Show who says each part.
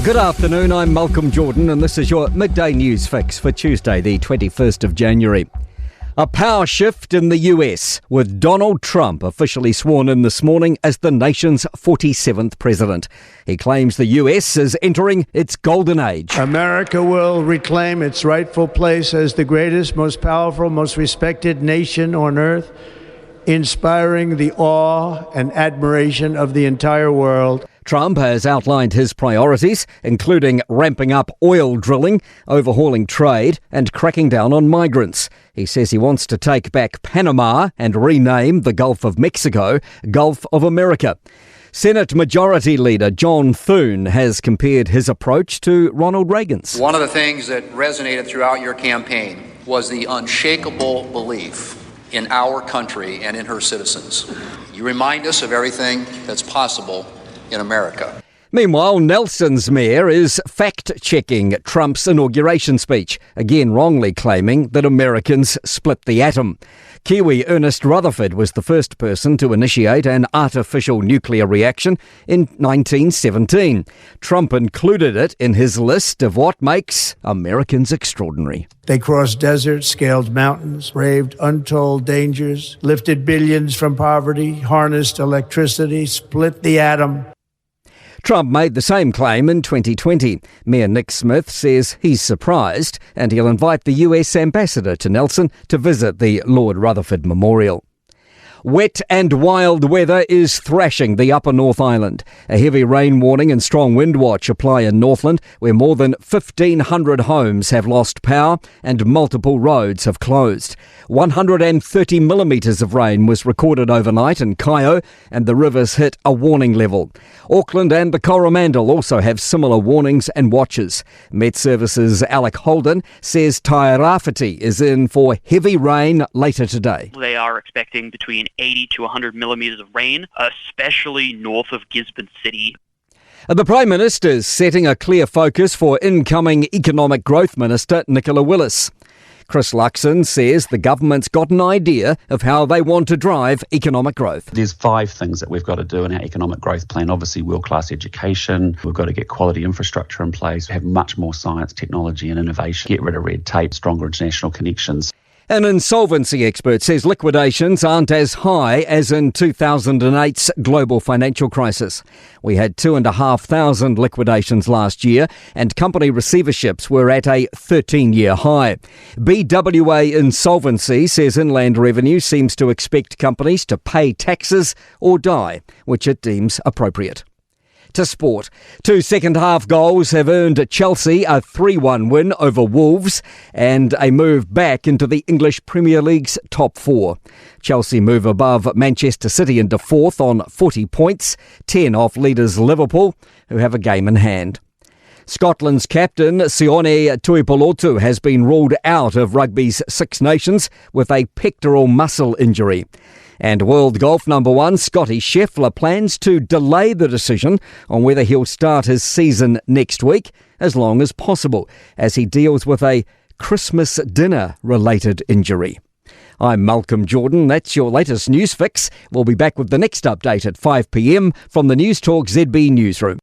Speaker 1: Good afternoon, I'm Malcolm Jordan and this is your midday news fix for Tuesday, the 21st of January. A power shift in the US, with Donald Trump officially sworn in this morning as the nation's 47th president. He claims the US is entering its golden age.
Speaker 2: America will reclaim its rightful place as the greatest, most powerful, most respected nation on earth, inspiring the awe and admiration of the entire world.
Speaker 1: Trump has outlined his priorities, including ramping up oil drilling, overhauling trade and cracking down on migrants. He says he wants to take back Panama and rename the Gulf of Mexico Gulf of America. Senate Majority Leader John Thune has compared his approach to Ronald Reagan's.
Speaker 3: One of the things that resonated throughout your campaign was the unshakable belief in our country and in her citizens. You remind us of everything that's possible in America.
Speaker 1: Meanwhile, Nelson's mayor is fact-checking Trump's inauguration speech, again wrongly claiming that Americans split the atom. Kiwi Ernest Rutherford was the first person to initiate an artificial nuclear reaction in 1917. Trump included it in his list of what makes Americans extraordinary.
Speaker 2: They crossed deserts, scaled mountains, braved untold dangers, lifted billions from poverty, harnessed electricity, split the atom.
Speaker 1: Trump made the same claim in 2020. Mayor Nick Smith says he's surprised and he'll invite the US ambassador to Nelson to visit the Lord Rutherford Memorial. Wet and wild weather is thrashing the upper North Island. A heavy rain warning and strong wind watch apply in Northland, where more than 1,500 homes have lost power and multiple roads have closed. 130 millimetres of rain was recorded overnight in Kaio, and the rivers hit a warning level. Auckland and the Coromandel also have similar warnings and watches. Met Services' Alec Holden says Tairāwhiti is in for heavy rain later today.
Speaker 4: They are expecting between 80 to 100 millimetres of rain, especially north of Gisborne City.
Speaker 1: The Prime Minister is setting a clear focus for incoming Economic Growth Minister Nicola Willis. Chris Luxon says the government's got an idea of how they want to drive economic growth.
Speaker 5: There's 5 things that we've got to do in our economic growth plan. Obviously, world-class education. We've got to get quality infrastructure in place, have much more science, technology and innovation, get rid of red tape, stronger international connections.
Speaker 1: An insolvency expert says liquidations aren't as high as in 2008's global financial crisis. We had 2,500 liquidations last year and company receiverships were at a 13-year high. BWA Insolvency says Inland Revenue seems to expect companies to pay taxes or die, which it deems appropriate. To sport. 2 second-half goals have earned Chelsea a 3-1 win over Wolves and a move back into the English Premier League's top 4. Chelsea move above Manchester City into 4th on 40 points, 10 off leaders Liverpool, who have a game in hand. Scotland's captain, Sione Tuipulotu, has been ruled out of rugby's Six Nations with a pectoral muscle injury. And world golf number 1, Scotty Scheffler, plans to delay the decision on whether he'll start his season next week as long as possible, as he deals with a Christmas dinner-related injury. I'm Malcolm Jordan. That's your latest news fix. We'll be back with the next update at 5 p.m. from the Newstalk ZB newsroom.